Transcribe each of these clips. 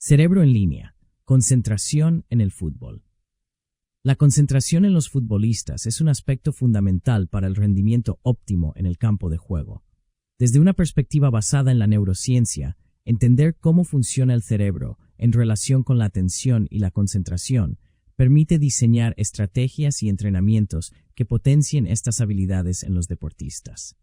Cerebro en línea. Concentración en el fútbol. La concentración en los futbolistas es un aspecto fundamental para el rendimiento óptimo en el campo de juego. Desde una perspectiva basada en la neurociencia, entender cómo funciona el cerebro en relación con la atención y la concentración permite diseñar estrategias y entrenamientos que potencien estas habilidades en los deportistas.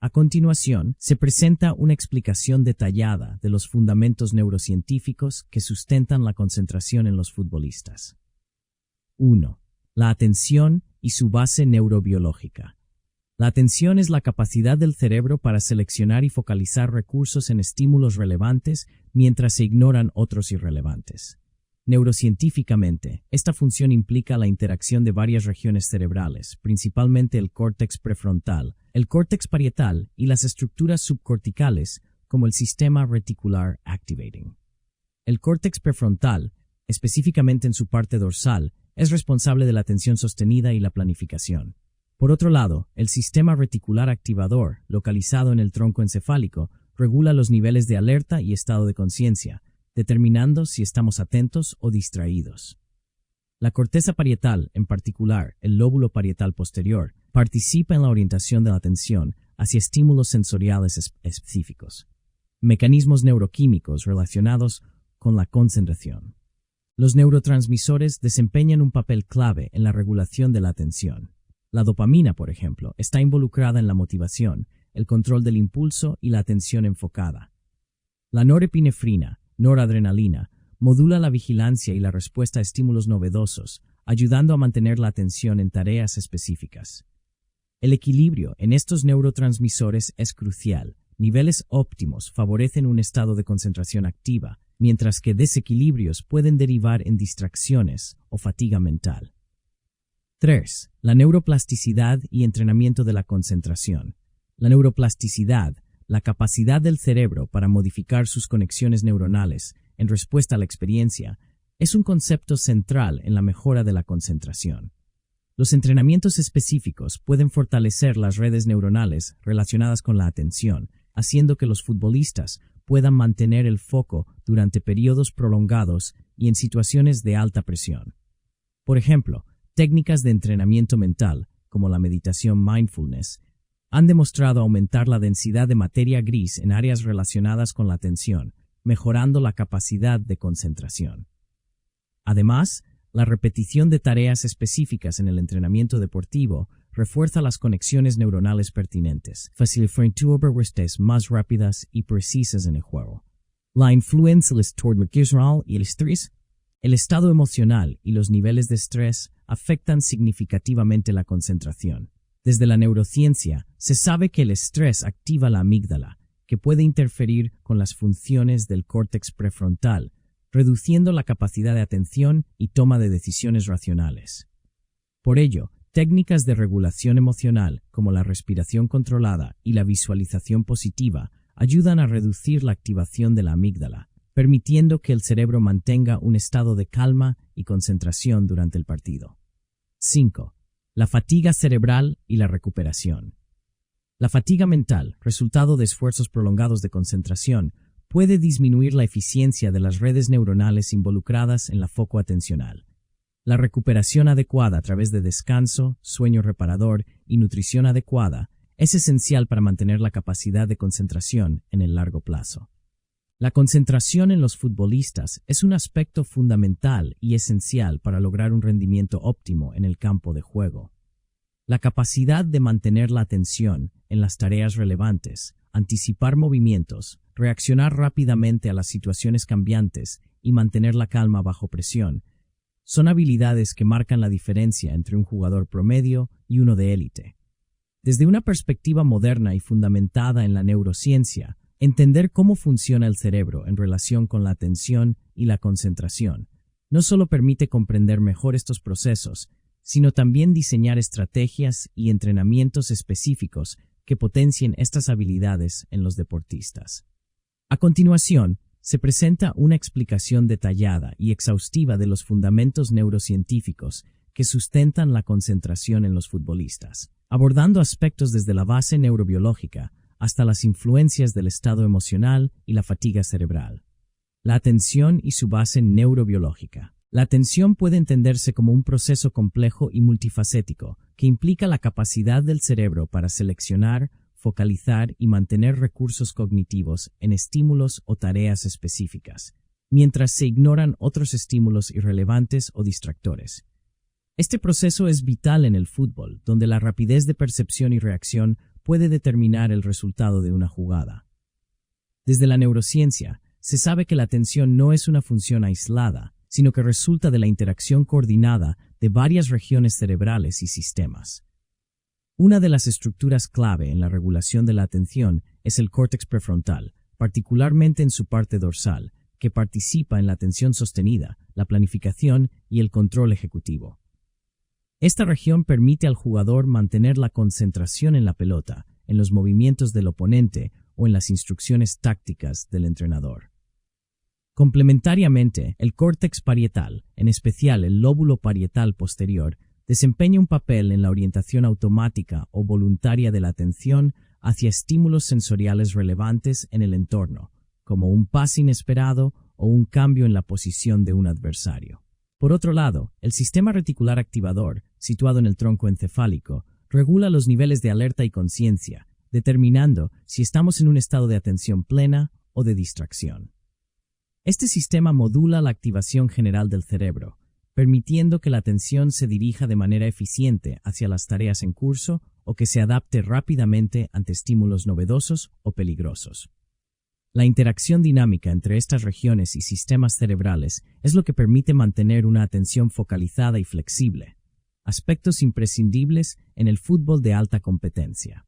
A continuación, se presenta una explicación detallada de los fundamentos neurocientíficos que sustentan la concentración en los futbolistas. 1. La atención y su base neurobiológica. La atención es la capacidad del cerebro para seleccionar y focalizar recursos en estímulos relevantes mientras se ignoran otros irrelevantes. Neurocientíficamente, esta función implica la interacción de varias regiones cerebrales, principalmente el córtex prefrontal, el córtex parietal y las estructuras subcorticales, como el sistema reticular activating. El córtex prefrontal, específicamente en su parte dorsal, es responsable de la atención sostenida y la planificación. Por otro lado, el sistema reticular activador, localizado en el tronco encefálico, regula los niveles de alerta y estado de conciencia, determinando si estamos atentos o distraídos. La corteza parietal, en particular el lóbulo parietal posterior, participa en la orientación de la atención hacia estímulos sensoriales específicos, mecanismos neuroquímicos relacionados con la concentración. Los neurotransmisores desempeñan un papel clave en la regulación de la atención. La dopamina, por ejemplo, está involucrada en la motivación, el control del impulso y la atención enfocada. La norepinefrina, noradrenalina, modula la vigilancia y la respuesta a estímulos novedosos, ayudando a mantener la atención en tareas específicas. El equilibrio en estos neurotransmisores es crucial. Niveles óptimos favorecen un estado de concentración activa, mientras que desequilibrios pueden derivar en distracciones o fatiga mental. 3. La neuroplasticidad y entrenamiento de la concentración. La neuroplasticidad, la capacidad del cerebro para modificar sus conexiones neuronales en respuesta a la experiencia, es un concepto central en la mejora de la concentración. Los entrenamientos específicos pueden fortalecer las redes neuronales relacionadas con la atención, haciendo que los futbolistas puedan mantener el foco durante periodos prolongados y en situaciones de alta presión. Por ejemplo, técnicas de entrenamiento mental, como la meditación mindfulness, han demostrado aumentar la densidad de materia gris en áreas relacionadas con la atención, mejorando la capacidad de concentración. Además, la repetición de tareas específicas en el entrenamiento deportivo refuerza las conexiones neuronales pertinentes, facilitando respuestas más rápidas y precisas en el juego. La influencia del estado emocional y el estrés. El estado emocional y los niveles de estrés afectan significativamente la concentración. Desde la neurociencia, se sabe que el estrés activa la amígdala, que puede interferir con las funciones del córtex prefrontal, reduciendo la capacidad de atención y toma de decisiones racionales. Por ello, técnicas de regulación emocional, como la respiración controlada y la visualización positiva, ayudan a reducir la activación de la amígdala, permitiendo que el cerebro mantenga un estado de calma y concentración durante el partido. 5. La fatiga cerebral y la recuperación. La fatiga mental, resultado de esfuerzos prolongados de concentración, puede disminuir la eficiencia de las redes neuronales involucradas en la foco atencional. La recuperación adecuada a través de descanso, sueño reparador y nutrición adecuada es esencial para mantener la capacidad de concentración en el largo plazo. La concentración en los futbolistas es un aspecto fundamental y esencial para lograr un rendimiento óptimo en el campo de juego. La capacidad de mantener la atención en las tareas relevantes, anticipar movimientos, reaccionar rápidamente a las situaciones cambiantes y mantener la calma bajo presión son habilidades que marcan la diferencia entre un jugador promedio y uno de élite. Desde una perspectiva moderna y fundamentada en la neurociencia, entender cómo funciona el cerebro en relación con la atención y la concentración no solo permite comprender mejor estos procesos, sino también diseñar estrategias y entrenamientos específicos que potencien estas habilidades en los deportistas. A continuación, se presenta una explicación detallada y exhaustiva de los fundamentos neurocientíficos que sustentan la concentración en los futbolistas, abordando aspectos desde la base neurobiológica hasta las influencias del estado emocional y la fatiga cerebral. La atención y su base neurobiológica. La atención puede entenderse como un proceso complejo y multifacético que implica la capacidad del cerebro para seleccionar, focalizar y mantener recursos cognitivos en estímulos o tareas específicas, mientras se ignoran otros estímulos irrelevantes o distractores. Este proceso es vital en el fútbol, donde la rapidez de percepción y reacción puede determinar el resultado de una jugada. Desde la neurociencia, se sabe que la atención no es una función aislada, sino que resulta de la interacción coordinada de varias regiones cerebrales y sistemas. Una de las estructuras clave en la regulación de la atención es el córtex prefrontal, particularmente en su parte dorsal, que participa en la atención sostenida, la planificación y el control ejecutivo. Esta región permite al jugador mantener la concentración en la pelota, en los movimientos del oponente o en las instrucciones tácticas del entrenador. Complementariamente, el córtex parietal, en especial el lóbulo parietal posterior, desempeña un papel en la orientación automática o voluntaria de la atención hacia estímulos sensoriales relevantes en el entorno, como un pase inesperado o un cambio en la posición de un adversario. Por otro lado, el sistema reticular activador, situado en el tronco encefálico, regula los niveles de alerta y conciencia, determinando si estamos en un estado de atención plena o de distracción. Este sistema modula la activación general del cerebro, permitiendo que la atención se dirija de manera eficiente hacia las tareas en curso o que se adapte rápidamente ante estímulos novedosos o peligrosos. La interacción dinámica entre estas regiones y sistemas cerebrales es lo que permite mantener una atención focalizada y flexible, aspectos imprescindibles en el fútbol de alta competencia.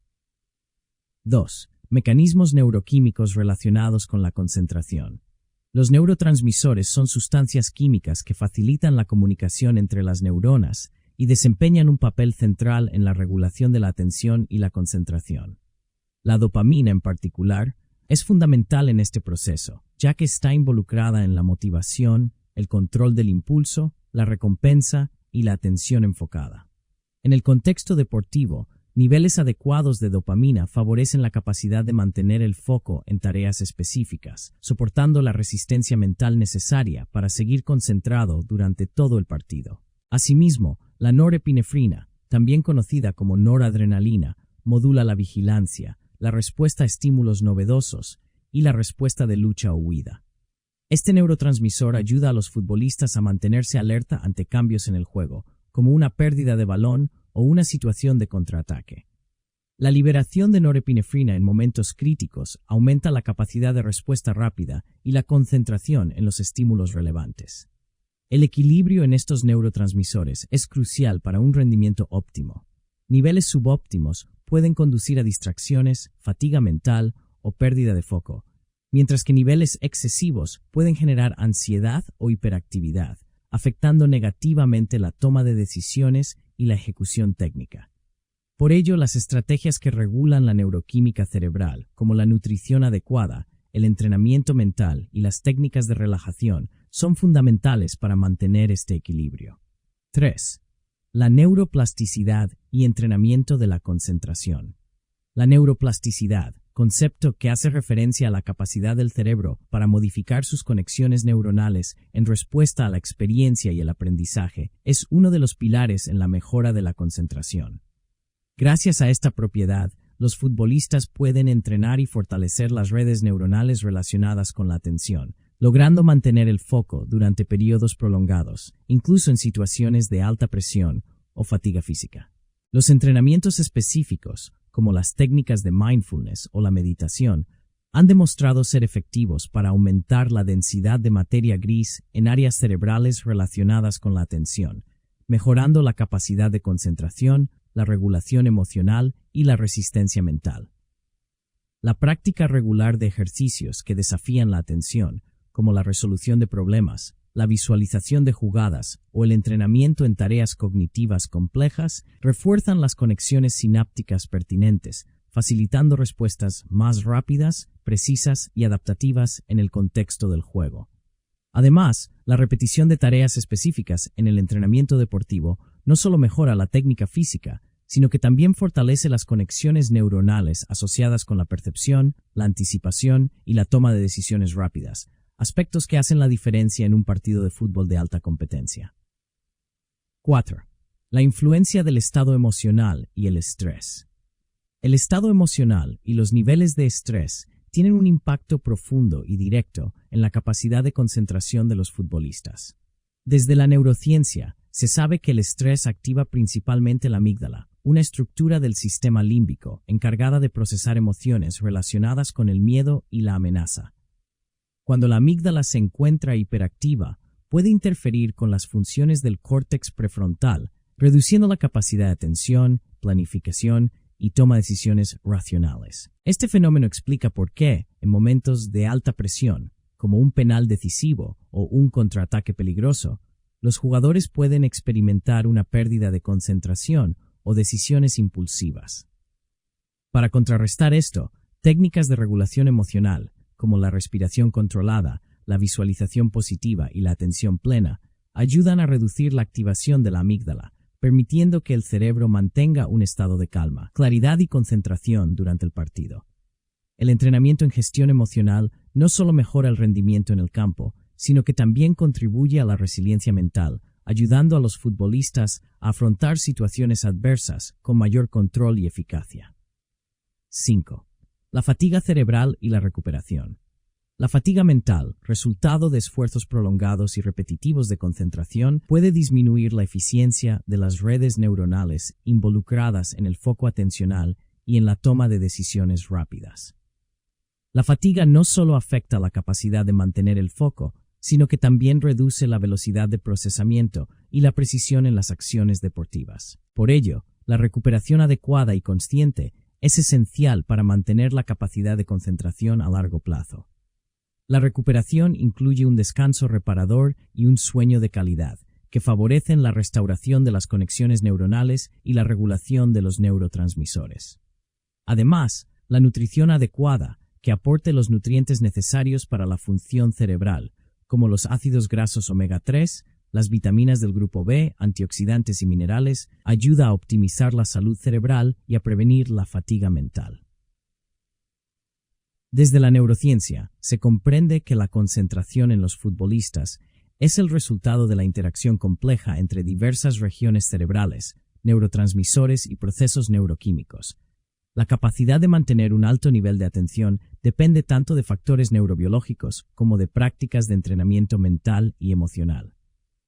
2. Mecanismos neuroquímicos relacionados con la concentración. Los neurotransmisores son sustancias químicas que facilitan la comunicación entre las neuronas y desempeñan un papel central en la regulación de la atención y la concentración. La dopamina, en particular, es fundamental en este proceso, ya que está involucrada en la motivación, el control del impulso, la recompensa y la atención enfocada. En el contexto deportivo, niveles adecuados de dopamina favorecen la capacidad de mantener el foco en tareas específicas, soportando la resistencia mental necesaria para seguir concentrado durante todo el partido. Asimismo, la norepinefrina, también conocida como noradrenalina, modula la vigilancia, la respuesta a estímulos novedosos y la respuesta de lucha o huida. Este neurotransmisor ayuda a los futbolistas a mantenerse alerta ante cambios en el juego, como una pérdida de balón o una situación de contraataque. La liberación de norepinefrina en momentos críticos aumenta la capacidad de respuesta rápida y la concentración en los estímulos relevantes. El equilibrio en estos neurotransmisores es crucial para un rendimiento óptimo. Niveles subóptimos pueden conducir a distracciones, fatiga mental o pérdida de foco, mientras que niveles excesivos pueden generar ansiedad o hiperactividad, afectando negativamente la toma de decisiones y la ejecución técnica. Por ello, las estrategias que regulan la neuroquímica cerebral, como la nutrición adecuada, el entrenamiento mental y las técnicas de relajación, son fundamentales para mantener este equilibrio. 3. La neuroplasticidad y entrenamiento de la concentración. La neuroplasticidad, concepto que hace referencia a la capacidad del cerebro para modificar sus conexiones neuronales en respuesta a la experiencia y el aprendizaje, es uno de los pilares en la mejora de la concentración. Gracias a esta propiedad, los futbolistas pueden entrenar y fortalecer las redes neuronales relacionadas con la atención, logrando mantener el foco durante periodos prolongados, incluso en situaciones de alta presión o fatiga física. Los entrenamientos específicos, como las técnicas de mindfulness o la meditación, han demostrado ser efectivos para aumentar la densidad de materia gris en áreas cerebrales relacionadas con la atención, mejorando la capacidad de concentración, la regulación emocional y la resistencia mental. La práctica regular de ejercicios que desafían la atención, como la resolución de problemas, la visualización de jugadas o el entrenamiento en tareas cognitivas complejas, refuerzan las conexiones sinápticas pertinentes, facilitando respuestas más rápidas, precisas y adaptativas en el contexto del juego. Además, la repetición de tareas específicas en el entrenamiento deportivo no solo mejora la técnica física, sino que también fortalece las conexiones neuronales asociadas con la percepción, la anticipación y la toma de decisiones rápidas, aspectos que hacen la diferencia en un partido de fútbol de alta competencia. 4. La influencia del estado emocional y el estrés. El estado emocional y los niveles de estrés tienen un impacto profundo y directo en la capacidad de concentración de los futbolistas. Desde la neurociencia, se sabe que el estrés activa principalmente la amígdala, una estructura del sistema límbico encargada de procesar emociones relacionadas con el miedo y la amenaza. Cuando la amígdala se encuentra hiperactiva, puede interferir con las funciones del córtex prefrontal, reduciendo la capacidad de atención, planificación y toma de decisiones racionales. Este fenómeno explica por qué, en momentos de alta presión, como un penal decisivo o un contraataque peligroso, los jugadores pueden experimentar una pérdida de concentración o decisiones impulsivas. Para contrarrestar esto, técnicas de regulación emocional, como la respiración controlada, la visualización positiva y la atención plena, ayudan a reducir la activación de la amígdala, permitiendo que el cerebro mantenga un estado de calma, claridad y concentración durante el partido. El entrenamiento en gestión emocional no solo mejora el rendimiento en el campo, sino que también contribuye a la resiliencia mental, ayudando a los futbolistas a afrontar situaciones adversas con mayor control y eficacia. 5. La fatiga cerebral y la recuperación. La fatiga mental, resultado de esfuerzos prolongados y repetitivos de concentración, puede disminuir la eficiencia de las redes neuronales involucradas en el foco atencional y en la toma de decisiones rápidas. La fatiga no solo afecta la capacidad de mantener el foco, sino que también reduce la velocidad de procesamiento y la precisión en las acciones deportivas. Por ello, la recuperación adecuada y consciente es esencial para mantener la capacidad de concentración a largo plazo. La recuperación incluye un descanso reparador y un sueño de calidad, que favorecen la restauración de las conexiones neuronales y la regulación de los neurotransmisores. Además, la nutrición adecuada, que aporte los nutrientes necesarios para la función cerebral, como los ácidos grasos omega 3, las vitaminas del grupo B, antioxidantes y minerales, ayuda a optimizar la salud cerebral y a prevenir la fatiga mental. Desde la neurociencia, se comprende que la concentración en los futbolistas es el resultado de la interacción compleja entre diversas regiones cerebrales, neurotransmisores y procesos neuroquímicos. La capacidad de mantener un alto nivel de atención depende tanto de factores neurobiológicos como de prácticas de entrenamiento mental y emocional.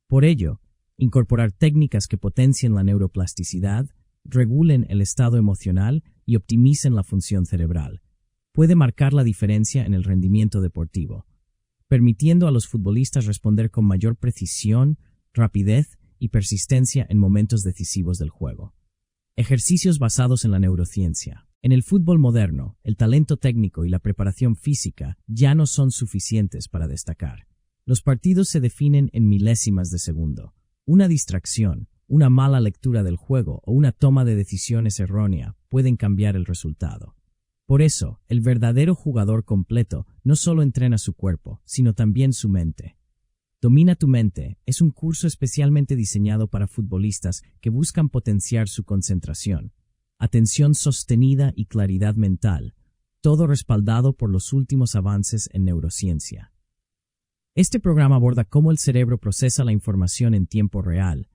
Por ello, incorporar técnicas que potencien la neuroplasticidad, regulen el estado emocional y optimicen la función cerebral puede marcar la diferencia en el rendimiento deportivo, permitiendo a los futbolistas responder con mayor precisión, rapidez y persistencia en momentos decisivos del juego. Ejercicios basados en la neurociencia. En el fútbol moderno, el talento técnico y la preparación física ya no son suficientes para destacar. Los partidos se definen en milésimas de segundo. Una distracción, una mala lectura del juego o una toma de decisiones errónea pueden cambiar el resultado. Por eso, el verdadero jugador completo no solo entrena su cuerpo, sino también su mente. Domina tu mente es un curso especialmente diseñado para futbolistas que buscan potenciar su concentración, atención sostenida y claridad mental, todo respaldado por los últimos avances en neurociencia. Este programa aborda cómo el cerebro procesa la información en tiempo real,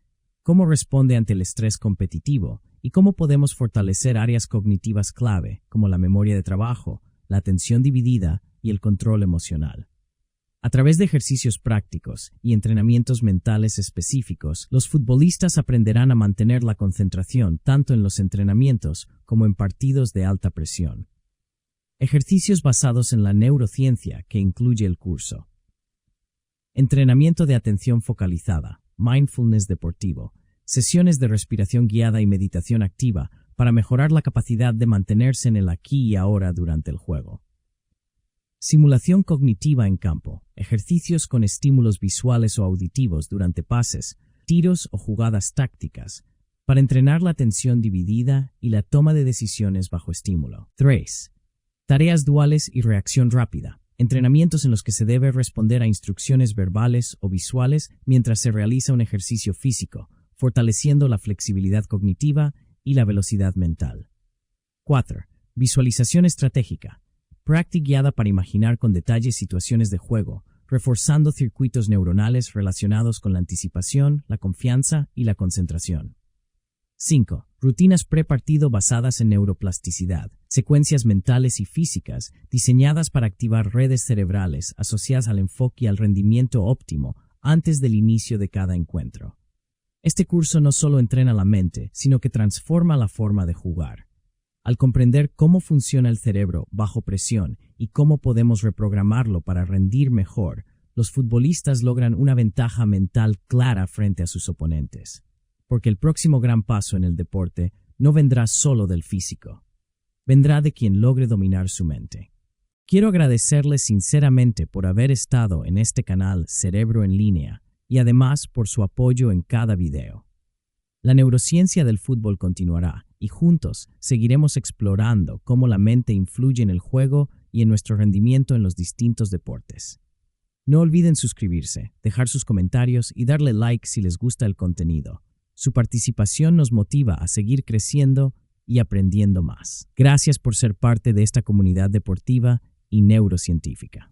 cómo responde ante el estrés competitivo y cómo podemos fortalecer áreas cognitivas clave como la memoria de trabajo, la atención dividida y el control emocional. A través de ejercicios prácticos y entrenamientos mentales específicos, los futbolistas aprenderán a mantener la concentración tanto en los entrenamientos como en partidos de alta presión. Ejercicios basados en la neurociencia que incluye el curso. Entrenamiento de atención focalizada, mindfulness deportivo, sesiones de respiración guiada y meditación activa para mejorar la capacidad de mantenerse en el aquí y ahora durante el juego. Simulación cognitiva en campo, ejercicios con estímulos visuales o auditivos durante pases, tiros o jugadas tácticas, para entrenar la atención dividida y la toma de decisiones bajo estímulo. 3. Tareas duales y reacción rápida, entrenamientos en los que se debe responder a instrucciones verbales o visuales mientras se realiza un ejercicio físico, fortaleciendo la flexibilidad cognitiva y la velocidad mental. 4. Visualización estratégica. Práctica guiada para imaginar con detalle situaciones de juego, reforzando circuitos neuronales relacionados con la anticipación, la confianza y la concentración. 5. Rutinas prepartido basadas en neuroplasticidad, secuencias mentales y físicas diseñadas para activar redes cerebrales asociadas al enfoque y al rendimiento óptimo antes del inicio de cada encuentro. Este curso no solo entrena la mente, sino que transforma la forma de jugar. Al comprender cómo funciona el cerebro bajo presión y cómo podemos reprogramarlo para rendir mejor, los futbolistas logran una ventaja mental clara frente a sus oponentes. Porque el próximo gran paso en el deporte no vendrá solo del físico, vendrá de quien logre dominar su mente. Quiero agradecerles sinceramente por haber estado en este canal Cerebro en Línea y además por su apoyo en cada video. La neurociencia del fútbol continuará y juntos seguiremos explorando cómo la mente influye en el juego y en nuestro rendimiento en los distintos deportes. No olviden suscribirse, dejar sus comentarios y darle like si les gusta el contenido. Su participación nos motiva a seguir creciendo y aprendiendo más. Gracias por ser parte de esta comunidad deportiva y neurocientífica.